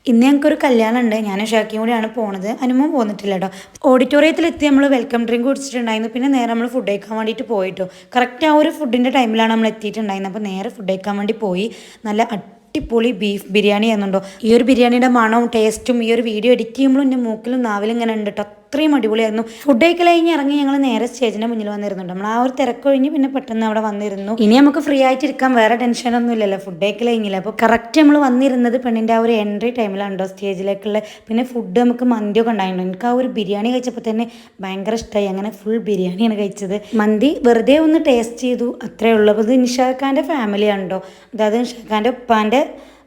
ഇന്ന് ഞങ്ങൾക്കൊരു കല്യാണം ഉണ്ട്. ഞാനും ഷാക്കിയും കൂടിയാണ് പോണത്. അനുമോൻ പോന്നിട്ടില്ല കേട്ടോ. ഓഡിറ്റോറിയത്തിലെത്തി നമ്മൾ വെൽക്കം ഡ്രിങ്ക് കുടിച്ചിട്ടുണ്ടായിരുന്നു. പിന്നെ നേരെ നമ്മൾ ഫുഡ് കഴിക്കാൻ വേണ്ടിയിട്ട് പോയിട്ടോ. കറക്റ്റ് ആ ഒരു ഫുഡിൻ്റെ ടൈമിലാണ് നമ്മൾ എത്തിയിട്ടുണ്ടായിരുന്നത്. അപ്പോൾ നേരെ ഫുഡ് കഴിക്കാൻ വേണ്ടി പോയി. നല്ല അടിപൊളി ബീഫ് ബിരിയാണി ആയിരുന്നുണ്ടോ. ഈ ഒരു ബിരിയാണിയുടെ മണവും ടേസ്റ്റും ഈ ഒരു വീഡിയോ എഡിറ്റ് ചെയ്യുമ്പോഴും എൻ്റെ മൂക്കിലും നാവിലും ഇങ്ങനെ ഉണ്ട് കേട്ടോ. അത്രയും അടിപൊളിയായിരുന്നു. ഫുഡ് കഴിക്കൽ കഴിഞ്ഞ് ഇറങ്ങി ഞങ്ങൾ നേരെ സ്റ്റേജിൻ്റെ മുന്നിൽ വന്നിരുന്നുണ്ട്. നമ്മൾ ആ ഒരു തിരക്കൊഴിഞ്ഞ് പിന്നെ പെട്ടെന്ന് അവിടെ വന്നിരുന്നു. ഇനി നമുക്ക് ഫ്രീ ആയിട്ട് ഇരിക്കാൻ വേറെ ടെൻഷനൊന്നും ഇല്ലല്ലോ. ഫുഡ് കഴിക്കൽ കഴിഞ്ഞില്ല. അപ്പോൾ കറക്റ്റ് നമ്മൾ വന്നിരുന്നത് പെണ്ണിൻ്റെ ആ ഒരു എൻട്രി ടൈമിലാണോ സ്റ്റേജിലേക്കുള്ള. പിന്നെ ഫുഡ് നമുക്ക് മന്തിയൊക്കെ ഉണ്ടായിരുന്നു. എനിക്ക് ആ ഒരു ബിരിയാണി കഴിച്ചപ്പോൾ തന്നെ ഭയങ്കര ഇഷ്ടമായി. അങ്ങനെ ഫുൾ ബിരിയാണിയാണ് കഴിച്ചത്. മന്തി വെറുതെ ഒന്ന് ടേസ്റ്റ് ചെയ്തു, അത്രേ ഉള്ളൂ. അപ്പോൾ ഇത് നിഷാഖാൻ്റെ ഫാമിലിയാണ് കേട്ടോ. അതായത് നിഷാഖാൻ്റെ ഉപ്പാൻ്റെ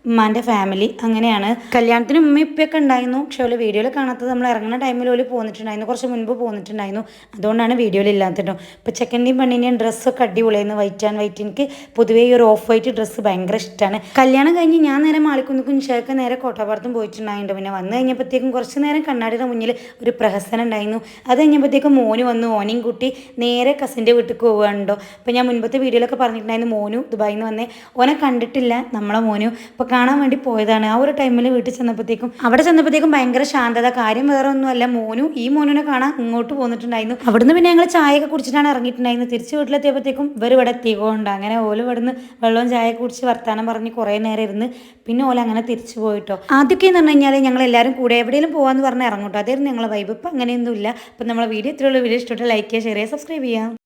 ഉമ്മാൻ്റെ ഫാമിലി അങ്ങനെയാണ്. കല്യാണത്തിന് ഉമ്മ ഇപ്പൊക്കെ ഉണ്ടായിരുന്നു. പക്ഷെ ഓല് വീഡിയോയിൽ കാണാത്തത് നമ്മൾ ഇറങ്ങുന്ന ടൈമിൽ ഓല് പോന്നിട്ടുണ്ടായിരുന്നു. കുറച്ച് മുൻപ് പോന്നിട്ടുണ്ടായിരുന്നു. അതുകൊണ്ടാണ് വീഡിയോയിൽ ഇല്ലാത്തട്ടോ. ഇപ്പോൾ ചെക്കൻ്റെയും പെണ്ണിൻ്റെയും ഡ്രസ്സൊക്കെ അടിപൊളിയായിരുന്നു. White and white. എനിക്ക് പൊതുവേ ഈ ഒരു ഓഫ് വൈറ്റ് ഡ്രസ്സ് ഭയങ്കര ഇഷ്ടമാണ്. കല്യാണം കഴിഞ്ഞ് ഞാൻ നേരെ മാളിക്കുന്നിക്കും നിഷാഖ് നേരെ കോട്ടപ്പാടത്തും പോയിട്ടുണ്ടായിരുന്നു. പിന്നെ വന്നു കഴിഞ്ഞപ്പോഴത്തേക്കും കുറച്ച് നേരം കണ്ണാടിയുടെ മുന്നിൽ ഒരു പ്രഹസനം ഉണ്ടായിരുന്നു. അത് കഴിഞ്ഞപ്പോഴത്തേക്കും മോന് വന്നു. ഓനെയും കൂട്ടി നേരെ കസിൻ്റെ വീട്ടിൽ പോവുകയാണോ. അപ്പോൾ ഞാൻ മുൻപത്തെ വീഡിയോയിലൊക്കെ പറഞ്ഞിട്ടുണ്ടായിരുന്നു മോനു ദുബായിൽ നിന്ന് വന്നേ. ഓനെ കണ്ടിട്ടില്ല നമ്മളെ മോനു. അപ്പോൾ കാണാൻ വേണ്ടി പോയതാണ്. ആ ഒരു ടൈമിൽ വീട്ടിൽ ചെന്നപ്പോഴത്തേക്കും ഭയങ്കര ശാന്തത. കാര്യം വേറെ ഒന്നുമല്ല, മോനുനെ കാണാൻ ഇങ്ങോട്ട് പോന്നിട്ടുണ്ടായിരുന്നു. അവിടുന്ന് പിന്നെ ഞങ്ങൾ ചായയൊക്കെ കുടിച്ചിട്ടാണ് ഇറങ്ങിയിട്ടുണ്ടായിരുന്നത്. തിരിച്ച് വീട്ടിലെത്തിയപ്പോഴത്തേക്കും ഇവർ ഇവിടെ എത്തിക്കൊണ്ട് അങ്ങനെ ഓല് ഇവിടുന്ന് വെള്ളവും ചായ കുടിച്ച് വർത്താനം പറഞ്ഞ് കുറേ നേരം ഇരുന്ന് പിന്നെ ഓല അങ്ങനെ തിരിച്ചു പോയിട്ടോ. ആദ്യമൊക്കെ എന്ന് പറഞ്ഞു കഴിഞ്ഞാൽ ഞങ്ങൾ എല്ലാവരും കൂടെ എവിടെയെങ്കിലും പോകാമെന്ന് പറഞ്ഞ് ഇറങ്ങൂട്ടോ. അതായിരുന്നു ഞങ്ങളെ വൈബ്. ഇപ്പം അങ്ങനെയൊന്നും ഇല്ല. അപ്പം നമ്മളെ വീഡിയോ ഇത്രയുള്ള വീഡിയോ ഇഷ്ടപ്പെട്ട് ലൈക്ക് ചെയ്യുക, ഷെയർ ചെയ്യുക, സബ്സ്ക്രൈബ് ചെയ്യാം.